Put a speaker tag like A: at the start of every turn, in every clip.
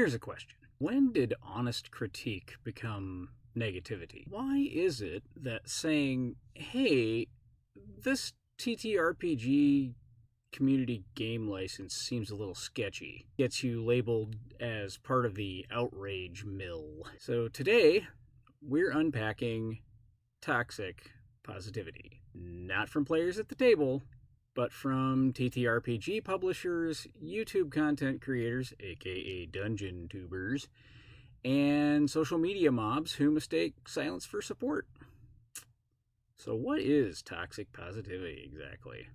A: Here's a question. When did honest critique become negativity? Why is it that saying, hey, this TTRPG community game license seems a little sketchy, gets you labeled as part of the outrage mill? So today, we're unpacking toxic positivity. Not from players at the table, but from TTRPG publishers, YouTube content creators, aka dungeon tubers, and social media mobs who mistake silence for support. So what is toxic positivity exactly?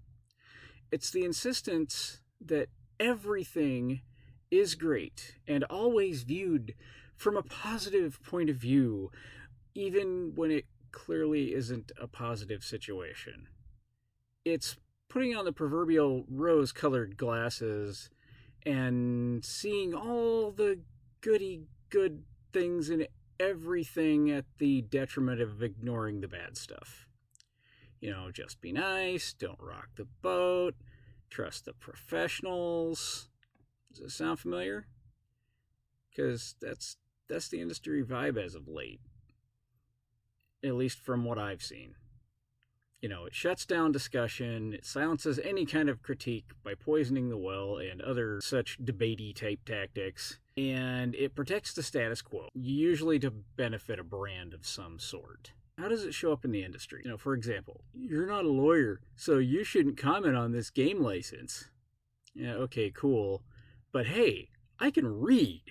A: It's the insistence that everything is great and always viewed from a positive point of view, even when it clearly isn't a positive situation. It's putting on the proverbial rose-colored glasses and seeing all the good things in everything at the detriment of ignoring the bad stuff. Just be nice, don't rock the boat, trust the professionals. Does it sound familiar? Because that's the industry vibe as of late, at least from what I've seen. It shuts down discussion, it silences any kind of critique by poisoning the well and other such debatey type tactics, and it protects the status quo, usually to benefit a brand of some sort. How does it show up in the industry? For example, you're not a lawyer, so you shouldn't comment on this game license. Yeah, okay, cool. But hey, I can read.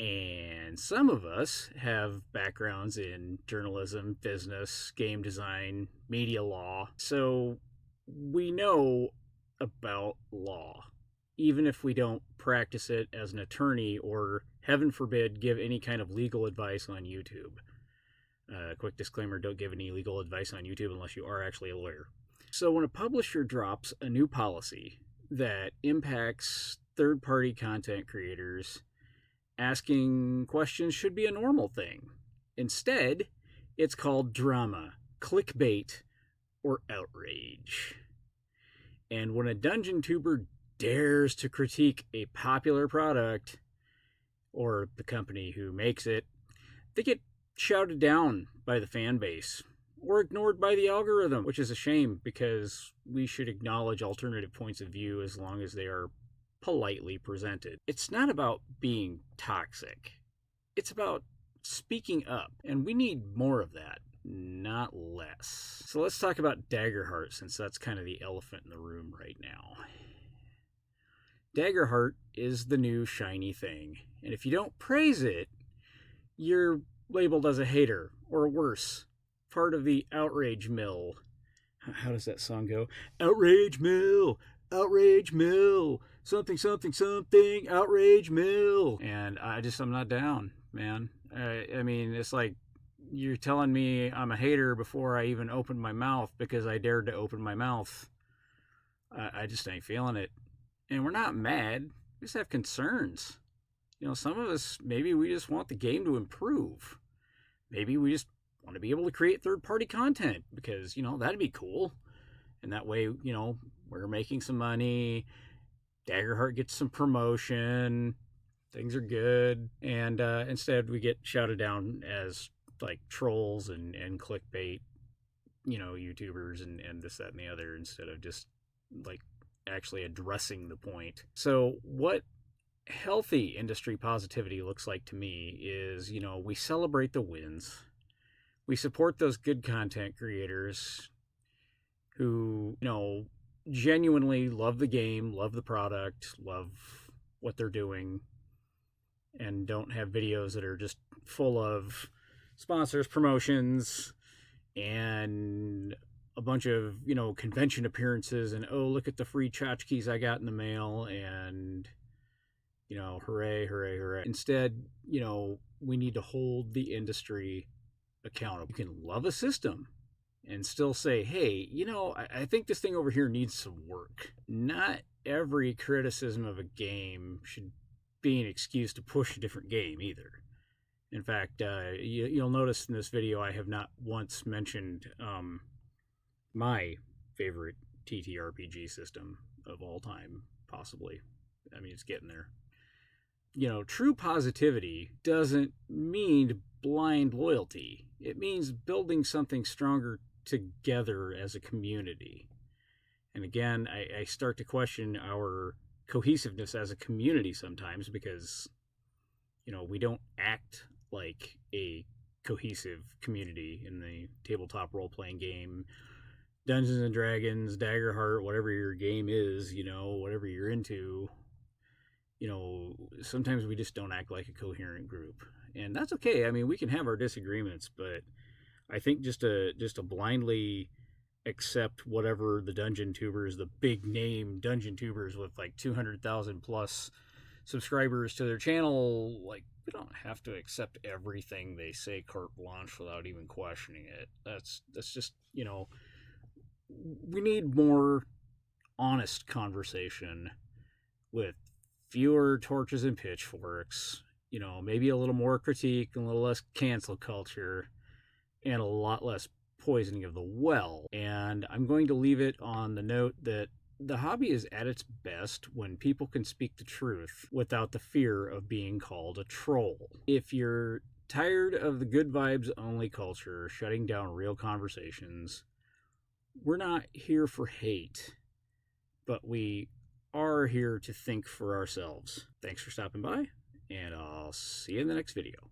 A: And some of us have backgrounds in journalism, business, game design, media law, so we know about law, even if we don't practice it as an attorney or, heaven forbid, give any kind of legal advice on YouTube. Quick disclaimer, don't give any legal advice on YouTube unless you are actually a lawyer. So when a publisher drops a new policy that impacts third-party content creators, asking questions should be a normal thing. Instead, it's called drama, clickbait, or outrage. And when a dungeon tuber dares to critique a popular product, or the company who makes it, they get shouted down by the fan base, or ignored by the algorithm, which is a shame because we should acknowledge alternative points of view as long as they are politely presented. It's not about being toxic. It's about speaking up, and we need more of that, not less. So let's talk about Daggerheart, since that's kind of the elephant in the room right now. Daggerheart is the new shiny thing, and if you don't praise it, you're labeled as a hater, or worse, part of the outrage mill. How does that song go? Outrage mill! Outrage mill! Something, something, something, outrage mill. And I'm not down, man. I mean, it's like you're telling me I'm a hater before I even opened my mouth because I dared to open my mouth. I just ain't feeling it. And we're not mad. We just have concerns. Some of us, maybe we just want the game to improve. Maybe we just want to be able to create third-party content because, that'd be cool. And that way, we're making some money. Daggerheart gets some promotion. Things are good. And instead, we get shouted down as like trolls and clickbait, YouTubers and this, that, and the other, instead of just like actually addressing the point. So what healthy industry positivity looks like to me is, we celebrate the wins. We support those good content creators who, genuinely love the game, love the product, love what they're doing, and don't have videos that are just full of sponsors, promotions, and a bunch of, convention appearances, and, oh, look at the free tchotchkes I got in the mail, and, hooray, hooray, hooray. Instead, we need to hold the industry accountable. You can love a system and still say, hey, I think this thing over here needs some work. Not every criticism of a game should be an excuse to push a different game either. In fact, you'll notice in this video I have not once mentioned my favorite TTRPG system of all time, possibly. I mean, it's getting there. True positivity doesn't mean blind loyalty. It means building something stronger together as a community. And again, I start to question our cohesiveness as a community sometimes because, we don't act like a cohesive community in the tabletop role playing game. Dungeons and Dragons, Daggerheart, whatever your game is, whatever you're into, sometimes we just don't act like a coherent group. And that's okay. I mean, we can have our disagreements, but I think just to blindly accept whatever the dungeon tubers, the big name dungeon tubers with like 200,000 plus subscribers to their channel, like we don't have to accept everything they say carte blanche without even questioning it. That's just, we need more honest conversation with fewer torches and pitchforks, maybe a little more critique and a little less cancel culture and a lot less poisoning of the well. And I'm going to leave it on the note that the hobby is at its best when people can speak the truth without the fear of being called a troll. If you're tired of the good vibes only culture shutting down real conversations, we're not here for hate, but we are here to think for ourselves. Thanks for stopping by, and I'll see you in the next video.